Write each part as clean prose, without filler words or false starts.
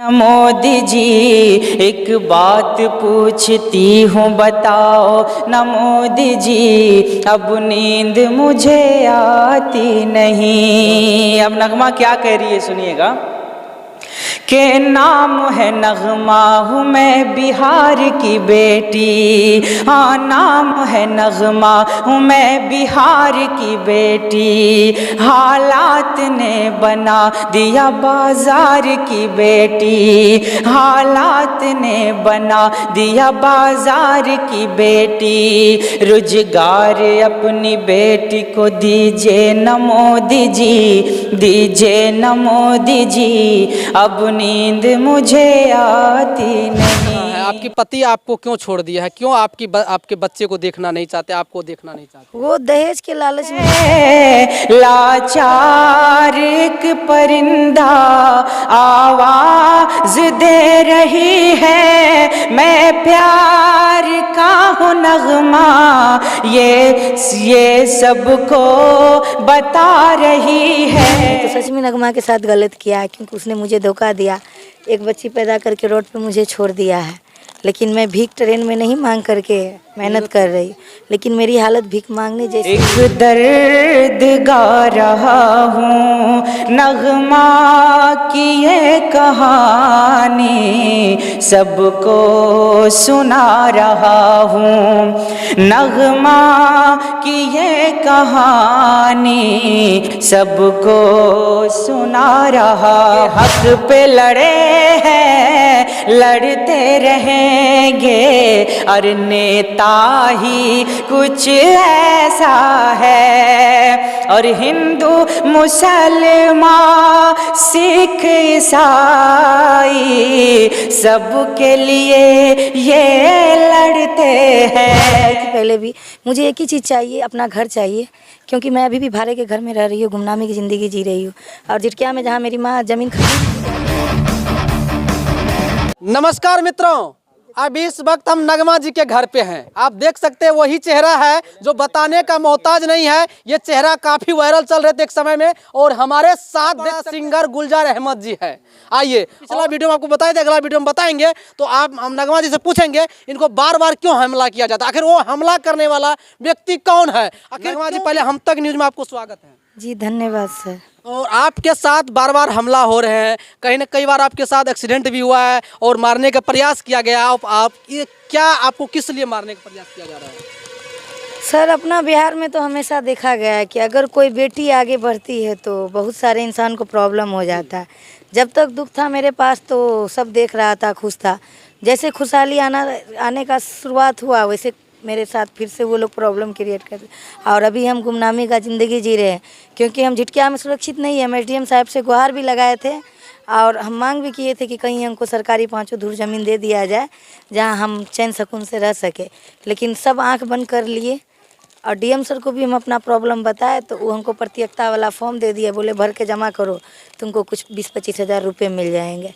मोदी जी एक बात पूछती हूँ बताओ न मोदी जी अब नींद मुझे आती नहीं। अब नगमा क्या कह रही है सुनिएगा के नाम है नगमा हूँ मैं बिहार की बेटी। हाँ नाम है नगमा हूँ मैं बिहार की बेटी। हालात ने बना दिया बाजार की बेटी। हालात ने बना दिया बाजार की बेटी। रोजगार अपनी बेटी को दीजिए न मोदी जी, दीजिए न मोदी जी अब नींद मुझे आती नहीं। आपकी पति आपको क्यों छोड़ दिया है? क्यों आपके बच्चे को देखना नहीं चाहते, आपको देखना नहीं चाहते? वो दहेज के लालच में। लाचार एक परिंदा आवाज दे रही है, मैं प्यार का हूँ नगमा ये सबको बता रही है। तो सच में नगमा के साथ गलत किया है, क्योंकि उसने मुझे धोखा दिया। एक बच्ची पैदा करके रोड पे मुझे छोड़ दिया है। लेकिन मैं भीख ट्रेन में नहीं मांग करके मेहनत कर रही, लेकिन मेरी हालत भीख मांगने जैसी। एक दर्द गा रहा हूँ नगमा की ये कहानी सबको सुना रहा हूँ। नगमा की ये कहानी सबको सुना रहा। हक पे लड़े हैं लड़ते रहेंगे और नेता ही कुछ ऐसा है। और हिंदू मुसलमान सिख ईसाई सबके लिए ये लड़ते हैं। पहले भी मुझे एक ही चीज़ चाहिए, अपना घर चाहिए, क्योंकि मैं अभी भी भाड़े के घर में रह रही हूँ, गुमनामी की ज़िंदगी जी रही हूँ। और झिटकिया में जहाँ मेरी माँ ज़मीन खरीदी। नमस्कार मित्रों, अब इस वक्त हम नगमा जी के घर पे हैं। आप देख सकते हैं वही चेहरा है जो बताने का मोहताज नहीं है। ये चेहरा काफी वायरल चल रहे थे एक समय में। और हमारे साथ सिंगर गुलजार अहमद जी है। आइए, पिछला वीडियो में आपको बताए थे, अगला वीडियो में बताएंगे। तो आप हम नगमा जी से पूछेंगे इनको बार बार क्यों हमला किया जाता है, आखिर वो हमला करने वाला व्यक्ति कौन है। नगमा जी, पहले हम तक न्यूज में आपको स्वागत है जी। धन्यवाद सर। और आपके साथ बार बार हमला हो रहे हैं, कहीं ना कई बार आपके साथ एक्सीडेंट भी हुआ है और मारने का प्रयास किया गया। आप ये क्या, आपको किस लिए मारने का प्रयास किया जा रहा है? सर, अपना बिहार में तो हमेशा देखा गया है कि अगर कोई बेटी आगे बढ़ती है तो बहुत सारे इंसान को प्रॉब्लम हो जाता है। जब तक दुख था मेरे पास तो सब देख रहा था, खुश था। जैसे खुशहाली आने का शुरुआत हुआ, वैसे मेरे साथ फिर से वो लोग प्रॉब्लम क्रिएट कर रहे। और अभी हम गुमनामी का ज़िंदगी जी रहे हैं, क्योंकि हम झिटकिया में सुरक्षित नहीं है। हम एसडीएम साहब से गुहार भी लगाए थे और हम मांग भी किए थे कि कहीं हमको सरकारी 5 धूर ज़मीन दे दिया जाए, जहां हम चैन सुकून से रह सके। लेकिन सब आंख बंद कर लिए। और डीएम सर को भी हम अपना प्रॉब्लम बताए तो वो हमको प्रत्यक्षता वाला फॉर्म दे दिया, बोले भर के जमा करो, तुमको कुछ 20-25 हज़ार रुपये मिल जाएंगे।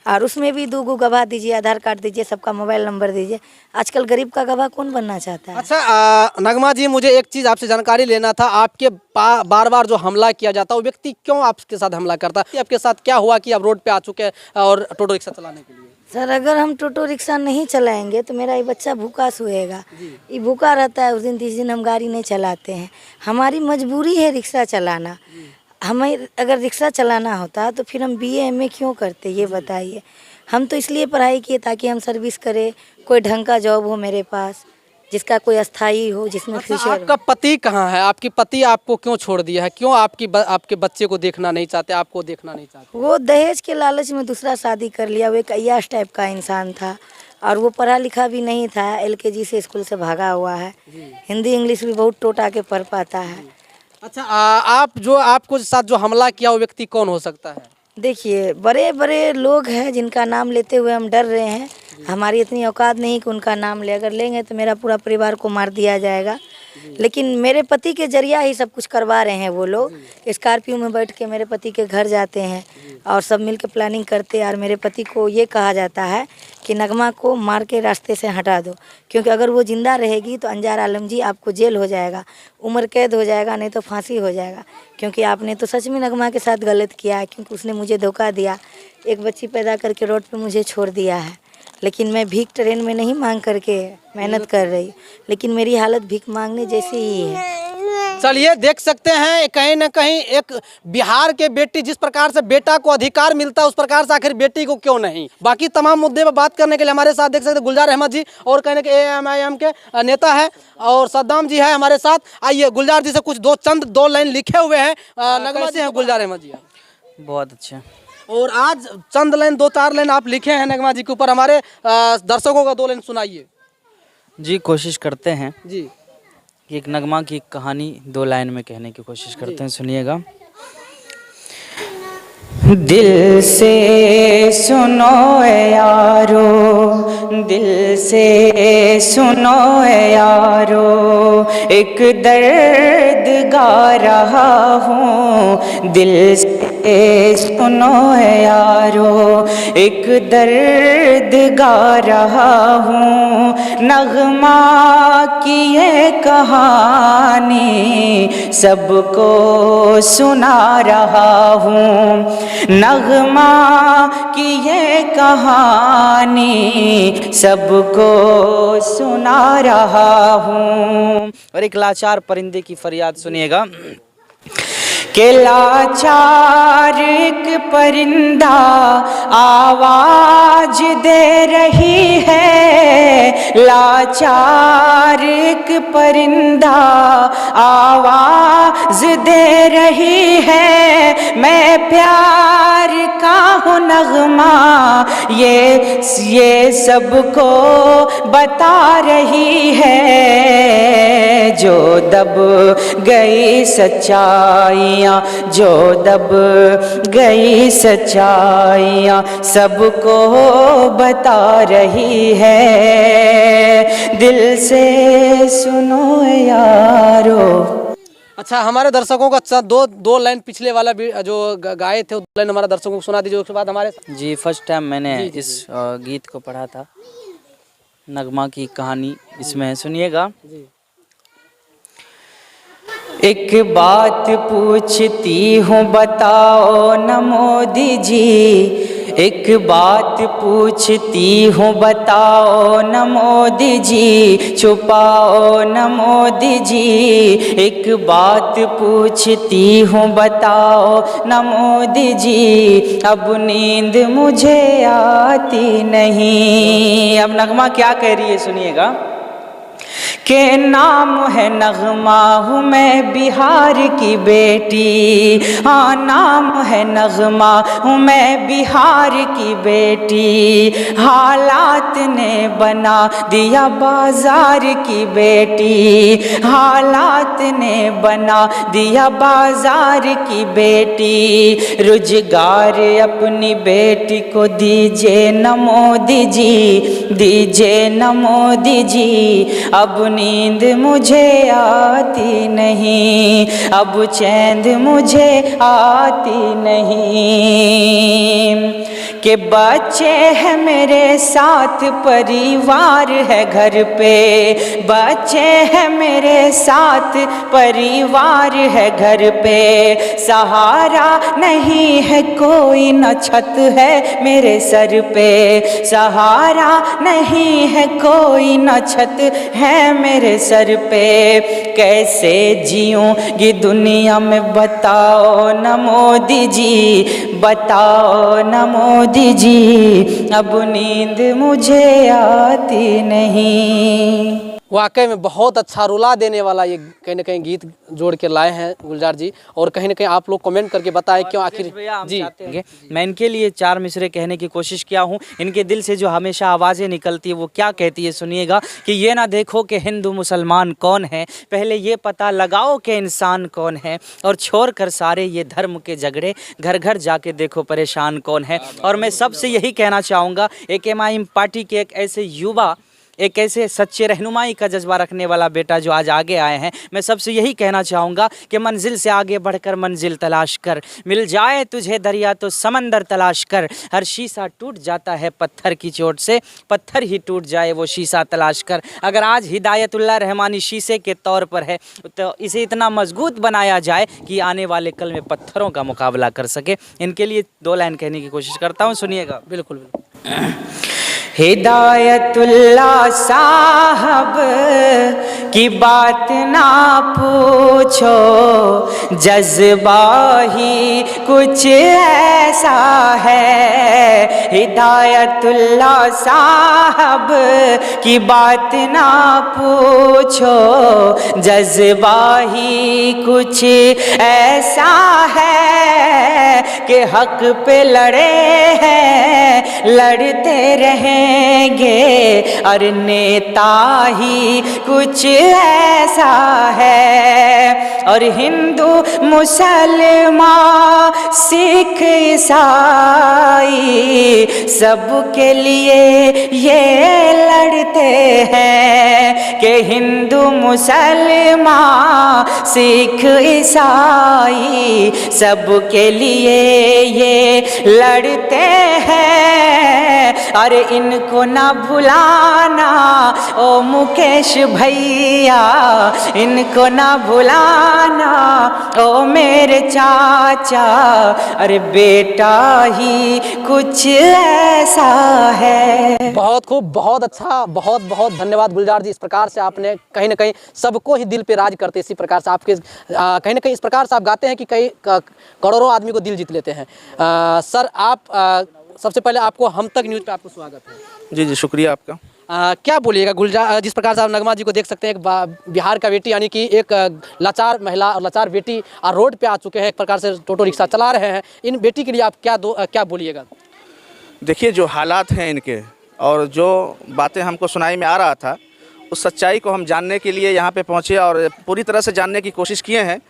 और उसमें भी 2 गवाह दीजिए, आधार कार्ड दीजिए, सबका मोबाइल नंबर दीजिए। आजकल गरीब का गवाह कौन बनना चाहता है। अच्छा नगमा जी, मुझे एक चीज़ आपसे जानकारी लेना था। आपके बार बार जो हमला किया जाता है वो व्यक्ति क्यों आपके साथ हमला करता है? आपके साथ क्या हुआ कि आप रोड पे आ चुके हैं और ऑटो रिक्शा चलाने के लिए? सर, अगर हम टोटो रिक्शा नहीं चलाएंगे तो मेरा ये बच्चा भूखा सोएगा। ये भूखा रहता है, उस दिन 30 दिन हम गाड़ी नहीं चलाते हैं। हमारी मजबूरी है रिक्शा चलाना। हमें अगर रिक्शा चलाना होता तो फिर हम बीए एमए क्यों करते, ये बताइए। हम तो इसलिए पढ़ाई किए ताकि हम सर्विस करें, कोई ढंग का जॉब हो मेरे पास, जिसका कोई अस्थाई हो, जिसमें फ्यूचर। आपका पति कहाँ है? आपकी पति आपको क्यों छोड़ दिया है? क्यों आपके बच्चे को देखना नहीं चाहते, आपको देखना नहीं चाहते? वो दहेज के लालच में दूसरा शादी कर लिया। वो एक अय्याश टाइप का इंसान था और वो पढ़ा लिखा भी नहीं था। एलकेजी से स्कूल से भागा हुआ है। हिंदी इंग्लिश भी बहुत टोटा के पढ़ पाता है। अच्छा आपको साथ जो हमला किया वो व्यक्ति कौन हो सकता है? देखिए, बड़े बड़े लोग हैं जिनका नाम लेते हुए हम डर रहे हैं। हमारी इतनी औकात नहीं कि उनका नाम ले, अगर लेंगे तो मेरा पूरा परिवार को मार दिया जाएगा। लेकिन मेरे पति के जरिया ही सब कुछ करवा रहे हैं वो लोग। स्कॉर्पियो में बैठ के मेरे पति के घर जाते हैं और सब मिल के प्लानिंग करते हैं। और मेरे पति को ये कहा जाता है कि नगमा को मार के रास्ते से हटा दो, क्योंकि अगर वो ज़िंदा रहेगी तो अंजार आलम जी आपको जेल हो जाएगा, उम्र कैद हो जाएगा, नहीं तो फांसी हो जाएगा। क्योंकि आपने तो सच में नगमा के साथ गलत किया है, क्योंकि उसने मुझे धोखा दिया, एक बच्ची पैदा करके रोड पे मुझे छोड़ दिया है। लेकिन मैं भीख ट्रेन में नहीं मांग करके मेहनत कर रही, लेकिन मेरी हालत भीख मांगने जैसी ही है। चलिए देख सकते हैं कहीं ना कहीं एक बिहार के बेटी जिस प्रकार से बेटा को अधिकार मिलता है उस प्रकार से आखिर बेटी को क्यों नहीं। बाकी तमाम मुद्दे पर बात करने के लिए हमारे साथ देख सकते हैं गुलजार अहमद जी और कहीं ना कहीं AMIM के नेता है और सद्दाम जी है हमारे साथ। आइए गुलजार जी से कुछ दो लाइन लिखे हुए हैं नगमा जी हैं गुलजार अहमद जी। बहुत अच्छा। और आज चंद लाइन 2-4 लाइन आप लिखे हैं नगमा जी के ऊपर, हमारे दर्शकों का 2 लाइन सुनाइए जी। कोशिश करते हैं जी। कि एक नगमा की कहानी 2 लाइन में कहने की कोशिश करते हैं, सुनिएगा। दिल से सुनो यारो, दिल से सुनो यारो, एक दर्द गा रहा हूँ। दिल से सुनो यारो, एक दर्द गा रहा हूँ। नगमा की ये कहानी सबको सुना रहा हूँ। नगमा की ये कहानी सबको सुना रहा हूँ। और एक लाचार परिंदे की फरियाद सुनिएगा कि लाचार एक परिंदा आवाज दे रही है, लाचार एक परिंदा आवाज दे रही है। मैं प्यार का हूँ नगमा, ये सबको बता रही है। जो दब गई सच्चाइयाँ, जो दब गई सच्चाइयाँ सबको बता रही है। दिल से सुनो यारो। अच्छा, हमारे दर्शकों का दो लाइन पिछले वाला भी जो गाए थे 2 लाइन हमारे दर्शकों को सुना दीजिए। उसके बाद हमारे जी फर्स्ट टाइम मैंने इस गीत को पढ़ा था। नगमा की कहानी इसमें है, सुनिएगा। एक बात पूछती हूँ बताओ न मोदी जी, एक बात पूछती हूँ बताओ न मोदी जी, छुपाओ न मोदी जी। एक बात पूछती हूँ बताओ न मोदी जी, अब नींद मुझे आती नहीं। अब नगमा क्या कह रही है सुनिएगा के नाम है नगमा, हूँ मैं बिहार की बेटी। हाँ नाम है नगमा, हूँ मैं बिहार की बेटी। हालात ने बना दिया बाजार की बेटी, हालात ने बना दिया बाजार की बेटी। रोजगार अपनी बेटी को दीजिए न मोदी जी, दीजिए न मोदी जी। अब नींद मुझे आती नहीं, अब चैन मुझे आती नहीं। कि बच्चे हैं मेरे साथ, परिवार है घर पे, बच्चे हैं मेरे साथ, परिवार है घर पे। सहारा नहीं है कोई, न छत है मेरे सर पे, सहारा नहीं है कोई, न छत है मेरे सर पे। कैसे जीऊंगी दुनिया में बताओ न मोदी जी, बताओ न मोदी जी। अब नींद मुझे आती नहीं। वाकई में बहुत अच्छा रुला देने वाला ये कहीं ना कहीं गीत जोड़ के लाए हैं गुलजार जी। और कहीं ना कहीं आप लोग कमेंट करके बताएं क्यों आखिर जी। मैं इनके लिए 4 मिसरे कहने की कोशिश किया हूँ। इनके दिल से जो हमेशा आवाज़ें निकलती है वो क्या कहती है सुनिएगा कि ये ना देखो कि हिंदू मुसलमान कौन है, पहले ये पता लगाओ कि इंसान कौन है। और छोड़ कर सारे ये धर्म के झगड़े, घर घर जाके देखो परेशान कौन है। और मैं सबसे यही कहना चाहूँगा, एक AMIM पार्टी के एक ऐसे युवा एक ऐसे सच्चे रहनुमाई का जज्बा रखने वाला बेटा जो आज आगे आए हैं, मैं सबसे यही कहना चाहूँगा कि मंजिल से आगे बढ़कर मंजिल तलाश कर, मिल जाए तुझे दरिया तो समंदर तलाश कर, हर शीशा टूट जाता है पत्थर की चोट से, पत्थर ही टूट जाए वो शीशा तलाश कर। अगर आज हिदायतुल्लाह रहमानी शीशे के तौर पर है तो इसे इतना मजबूत बनाया जाए कि आने वाले कल में पत्थरों का मुकाबला कर सके। इनके लिए 2 लाइन कहने की कोशिश करता हूँ, सुनिएगा। बिल्कुल बिल्कुल। हिदायतुल्लाह साहब की बात ना पूछो, जज्बा ही कुछ ऐसा है। हिदायतुल्लाह साहब की बात ना पूछो, जज्बा ही कुछ ऐसा है कि हक पे लड़े हैं, लड़ते रहेंगे, और नेता ही कुछ ऐसा है। और हिंदू मुसलमान सिख ईसाई सबके लिए ये लड़ते हैं कि हिंदू मुसलमान सिख ईसाई सबके लिए ये लड़ते हैं। अरे इनको ना भुलाना ओ मुकेश भैया, इनको ना भुलाना ओ मेरे चाचा, अरे बेटा ही कुछ ऐसा है। बहुत खूब, बहुत अच्छा, बहुत बहुत धन्यवाद गुलजार जी। इस प्रकार से आपने कहीं ना कहीं सबको ही दिल पे राज करते, इसी प्रकार से आपके कहीं ना कहीं इस प्रकार से आप गाते हैं कि कई करोड़ों आदमी को दिल जीत लेते हैं। सर आप सबसे पहले आपको हम तक न्यूज़ पे आपको स्वागत है। जी जी, शुक्रिया आपका। क्या बोलिएगा गुलजार, जिस प्रकार से आप नगमा जी को देख सकते हैं, एक बिहार का बेटी यानी कि एक लाचार महिला और लाचार बेटी रोड पे आ चुके हैं, एक प्रकार से टोटो रिक्शा चला रहे हैं। इन बेटी के लिए आप क्या बोलिएगा? देखिए, जो हालात हैं इनके और जो बातें हमको सुनाई में आ रहा था, उस सच्चाई को हम जानने के लिए यहाँ पे पहुँचे और पूरी तरह से जानने की कोशिश किए हैं।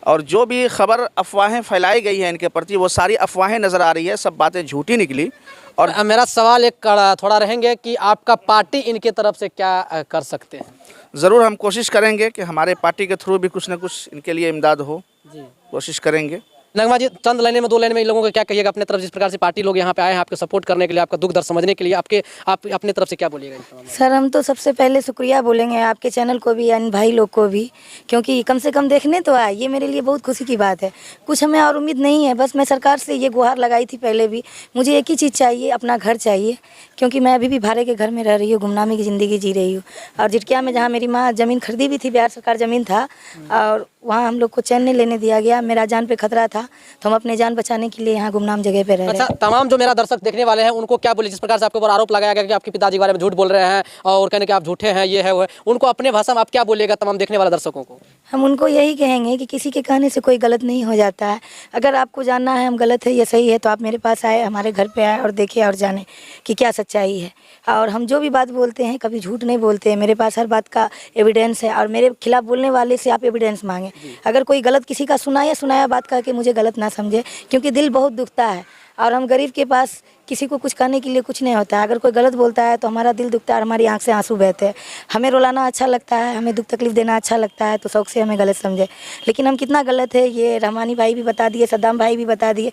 और जो भी खबर अफवाहें फैलाई गई हैं इनके प्रति, वो सारी अफवाहें नज़र आ रही है, सब बातें झूठी निकली। और मेरा सवाल एक थोड़ा रहेंगे कि आपका पार्टी इनके तरफ से क्या कर सकते हैं? ज़रूर हम कोशिश करेंगे कि हमारे पार्टी के थ्रू भी कुछ न कुछ इनके लिए इमदाद हो, जी कोशिश करेंगे। नगमा जी, चंद लाइनें में 2 लाइन में इन लोगों को क्या कहिएगा अपने तरफ, जिस प्रकार से पार्टी लोग यहाँ पे आए हैं आपके सपोर्ट करने के लिए, आपका दुख दर्द समझने के लिए, आप अपने तरफ से क्या बोलिएगा? सर हम तो सबसे पहले शुक्रिया बोलेंगे आपके चैनल को भी, यानी भाई लोग को भी, क्योंकि कम से कम देखने तो आए, ये मेरे लिए बहुत खुशी की बात है। कुछ हमें और उम्मीद नहीं है, बस मैं सरकार से ये गुहार लगाई थी पहले भी, मुझे एक ही चीज़ चाहिए, अपना घर चाहिए, क्योंकि मैं अभी भी भाड़े के घर में रह रही हूँ, गुमनामी की ज़िंदगी जी रही हूँ। और जिटकिया में जहाँ मेरी माँ ज़मीन खरीदी भी थी, बिहार सरकार ज़मीन था, और वहाँ हम लोग को चैन नहीं लेने दिया गया, मेरा जान पे खतरा था, तो हम अपने जान बचाने के लिए यहाँ गुमनाम जगह पे रह रहे हैं। अच्छा, तमाम जो मेरा दर्शक देखने वाले हैं उनको क्या बोले, जिस प्रकार से आपके ऊपर आरोप लगाया गया कि आपके पिताजी के बारे में झूठ बोल रहे हैं और कहने कि आप झूठे हैं, ये है वो है, उनको अपने भाषा में आप क्या बोलिएगा तमाम देखने वाले दर्शकों को? हम उनको यही कहेंगे कि किसी के कहने से कोई गलत नहीं हो जाता है। अगर आपको जानना है हम गलत है या सही है, तो आप मेरे पास आए, हमारे घर पे आए और देखें और जानें कि क्या सच्चाई है। और हम जो भी बात बोलते हैं कभी झूठ नहीं बोलते हैं, मेरे पास हर बात का एविडेंस है, और मेरे खिलाफ बोलने वाले से आप एविडेंस मांगें। अगर कोई गलत किसी का सुनाया बात कह के मुझे गलत ना समझे, क्योंकि दिल बहुत दुखता है, और हम गरीब के पास किसी को कुछ करने के लिए कुछ नहीं होता है। अगर कोई गलत बोलता है तो हमारा दिल दुखता है और हमारी आंख से आंसू बहते हैं। हमें रुलाना अच्छा लगता है, हमें दुख तकलीफ देना अच्छा लगता है, तो शौक से हमें गलत समझे। लेकिन हम कितना गलत है ये रहमानी भाई भी बता दिए, सद्दाम भाई भी बता दिए।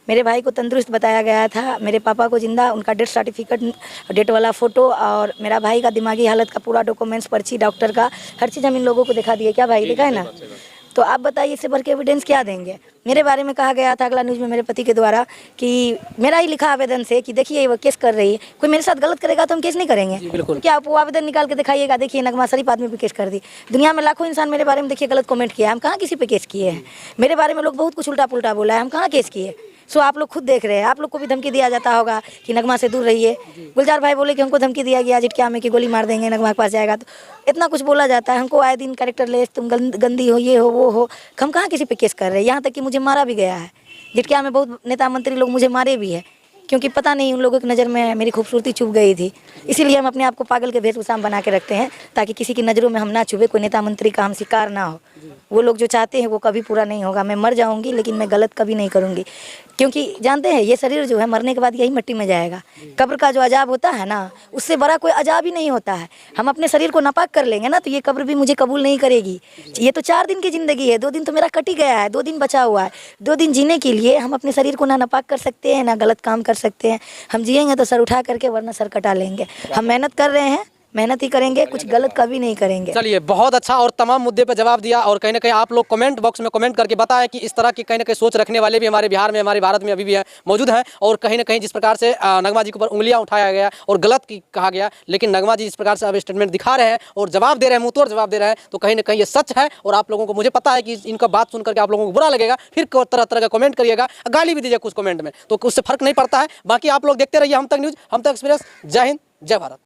मेरे भाई को तंदुरुस्त बताया गया था, मेरे पापा को जिंदा, उनका डेथ सर्टिफिकेट, डेट वाला फ़ोटो, और मेरा भाई का दिमागी हालत का पूरा डॉक्यूमेंट्स, पर्ची, डॉक्टर का हर चीज़ हम इन लोगों को दिखा दिए। क्या भाई दिखा है ना? तो आप बताइए इससे बढ़ के एविडेंस क्या देंगे? मेरे बारे में कहा गया था अगला न्यूज़ में मेरे पति के द्वारा कि मेरा ही लिखा आवेदन से कि देखिए वो केस कर रही है, कोई मेरे साथ गलत करेगा तो हम केस नहीं करेंगे। बिल्कुल। क्या आप वो आवेदन निकाल के दिखाइएगा, देखिए नगमा शरीफ आदमी पे केस कर दी। दुनिया में लाखों इंसान मेरे बारे में देखिए गलत कमेंट किया है, हम कहाँ किसी पे केस किए हैं? मेरे बारे में लोग बहुत कुछ उल्टा पुल्टा बोला है, हम कहाँ केस किए? सो आप लोग खुद देख रहे हैं, आप लोग को भी धमकी दिया जाता होगा कि नगमा से दूर रहिए। गुलजार भाई बोले कि हमको धमकी दिया गया जिटकिया में कि गोली मार देंगे नगमा के पास जाएगा, तो इतना कुछ बोला जाता है हमको आए दिन, कैरेक्टर लेस, तुम गंदी हो, ये हो वो हो। हम कहाँ किसी पे केस कर रहे हैं? यहाँ तक कि मुझे मारा भी गया है, जिटकिया में बहुत नेता मंत्री लोग मुझे मारे भी है, क्योंकि पता नहीं उन लोगों की नज़र में मेरी खूबसूरती चुभ गई थी। इसीलिए हम अपने आप को पागल के वेशभूषा बना के रखते हैं, ताकि किसी की नज़रों में हम ना चुभे, कोई नेता मंत्री का हम शिकार ना हो। वो लोग जो चाहते हैं वो कभी पूरा नहीं होगा। मैं मर जाऊंगी लेकिन मैं गलत कभी नहीं करूंगी। क्योंकि जानते हैं ये शरीर जो है मरने के बाद यही मिट्टी में जाएगा। कब्र का जो अजाब होता है ना, उससे बड़ा कोई अजाब ही नहीं होता है। हम अपने शरीर को नापाक कर लेंगे ना तो ये कब्र भी मुझे कबूल नहीं करेगी। ये तो 4 दिन की ज़िंदगी है, 2 दिन तो मेरा कट ही गया है, 2 दिन बचा हुआ है। 2 दिन जीने के लिए हम अपने शरीर को ना नापाक कर सकते हैं, ना गलत काम कर सकते हैं। हम जिएंगे तो सर उठा करके, वरना सर कटा लेंगे। हम मेहनत कर रहे हैं, मेहनत ही करेंगे, कुछ गलत कभी नहीं करेंगे। चलिए, बहुत अच्छा और तमाम मुद्दे पर जवाब दिया। और कहीं ना कहीं आप लोग कमेंट बॉक्स में कमेंट करके बताएं कि इस तरह की कहीं ना कहीं सोच रखने वाले भी हमारे बिहार में, हमारे भारत में अभी भी मौजूद हैं। और कहीं ना कहीं जिस प्रकार से नगमा जी के ऊपर उंगलियां उठाया गया और गलत कहा गया, लेकिन नगमा जी जिस प्रकार से अब स्टेटमेंट दिखा रहे हैं और जवाब दे रहे हैं, मुँह तोड़ जवाब दे रहे हैं, तो कहीं ना कहीं ये सच है। और आप लोगों को, मुझे पता है कि इनका बात सुन करके आप लोगों को बुरा लगेगा, फिर तरह तरह का कमेंट करिएगा, गाली भी दीजिए कुछ कमेंट में, तो उससे फर्क नहीं पड़ता है। बाकी आप लोग देखते रहिए हम तक न्यूज़, हम तक एक्सप्रेस। जय हिंद, जय भारत।